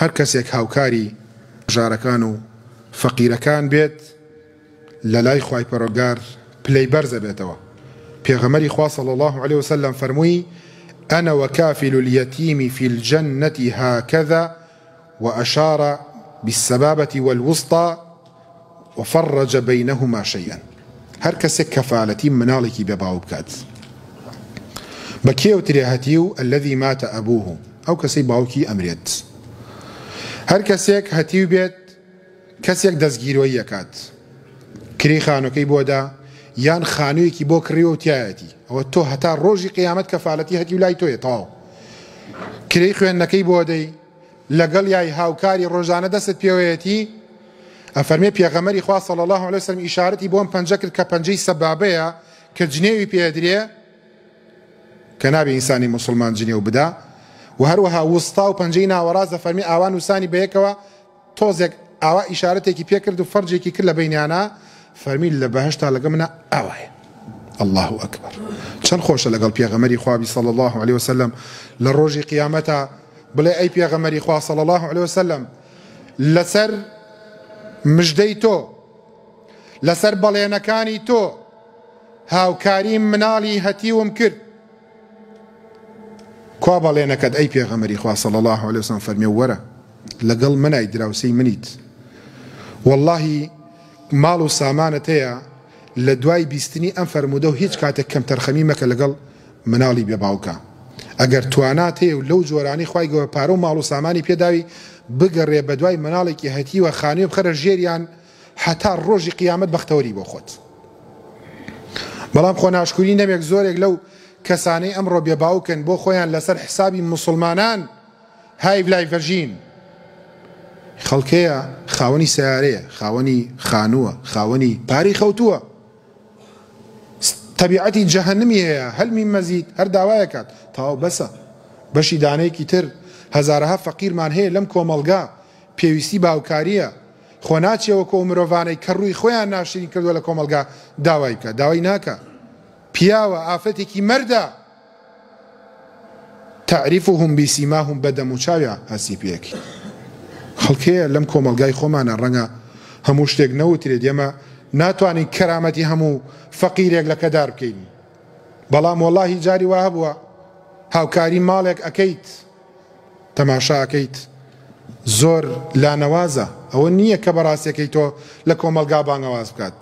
هەر کەسێک هاوکاری ژارەکان و فەقیرەکان بێت لە لای خوای پەروەردگار پلەی بەرزە بێتەوە. پێغەمبەری خوا صلی الله عليه وسلم فەرمووی: أنا وكافل اليتيم في الجنة هكذا، وأشار بالسبابة والوسطى وفرج بينهما شيئا. هەر کەسێک کەفالەتی مناڵێکی بێباو بکات بە کێوترێ هەتیو الذي مات أبوه، ئەو کەسەی باوکی ئەمرێت. هەر کەسێک هەتیو بێت کەسێک دەستگیرۆیی ئەکات، کری خانووەکەی بۆدا یان خانوویەکی بۆ کڕیوە و تایەتی، ئەوە تۆ هەتا ڕۆژی قیامەت کەفالەتی هەتیو لای تۆیە تەواو. کری خوێندنەکەی بۆ دەی لەگەڵ یای هاوکاری ڕۆژانە دەست پێوەیەتی. ئەفەرمێ پێغەمبەری خوا صلی الله عليه وسلم ئیشارەتی بۆم پەنجە کرد کە پەنجەی سەبابەیە کە جنێوی پێدرێ کە نابێ ئینسانی موسڵمان جنێو بدا، و هەروەها وستا و پەنجەی ناوەڕاست ئەفەرمێ ئاوان وسانی بەیەکەوە تۆزێک ئاوا ئیشارەتێکی پێ کرد و فەرجێکی کرد لە بەینیانە، فەرمی لە بەهەشتا لەگە منە ئاوایە. الله ئەکبەر. چەند خۆشە لەگەڵ پێغەمبەری خوا صلی الله عليه وسلم لە ڕۆژی قیامەتە بڵێ ئەی پێغەمبەری خوا صلی الله عليه وسلم لەسەر مژدەی تۆ لەسەر بەڵێنەکانی تۆ هاوکاری مناڵی هەتیوم کرد، کوا بەڵێنەکەت ئەی پێغەمبەری خوا صلی الله عليه وسلم؟ فەرمی وەرە لەگەڵ منای دراوسەی منیت، واللهی ماڵ و سامانت هەیە لە دوای بیستنی ئەم فەرموودە و هیچ کاتێک کەم تەرخەمی مەکە لەگەڵ مناڵی بێباوکە. ئەگەر توانات هەیە و لەو جۆرانی خوای گەورە پارە و ماڵ و سامانی پێداوی بگەڕێ بە دوای مناڵێکی هەتیوە خانووی بخەرە ژێریان هەتا ڕۆژی قیامەت بەختەوەری بۆ خۆت. بەڵام خۆ ناشکوری نەبێک زۆرێک لەو کەسانەی ئەمڕۆ بێباوکن بۆ خۆیان لەسەر حسابی موسڵمانان های بلای ڤەرژین. خەڵکەیە خاوەنی سیارەیە، خاوەنی خانووە، خاوەنی پارەی خەوتووە، تەبیعەتی جەهەنمی هەیە، هەلمی مەزید هەر داوایەکات تاو بەسە. بەشی دانەیەکی تر هەزارەها فەقیرمان هەیە لەم کۆمەڵگا پێویستی باوکاریە، خۆ ناچێەوە کۆ مرۆڤانەی کە ڕووی خۆیان ناشرین کردووە لە کۆمەڵگا داوای بکە، داوای ناکە. پیاوە ئافرەتێکی مەردە تعریفهم بسیماهم بەدەم و چاویە هەسی پێیەکی. خەڵکەیە لەم کۆمەڵگای خۆمانە ڕەنگە هەموو شتێک نەوترێت ئێمە ناتوانین کەرامەتی هەموو فەقیرێک لە کەدار بکەین، بەڵام وەڵڵاهی جاری وا هەبووە هاوکاری ماڵێک ئەکەیت تەماشاکەیت زۆر لانەوازە، ئەوە نییە کە بەڕاستیەکەی تۆ لە کۆمەلگا بانگەواز بکات.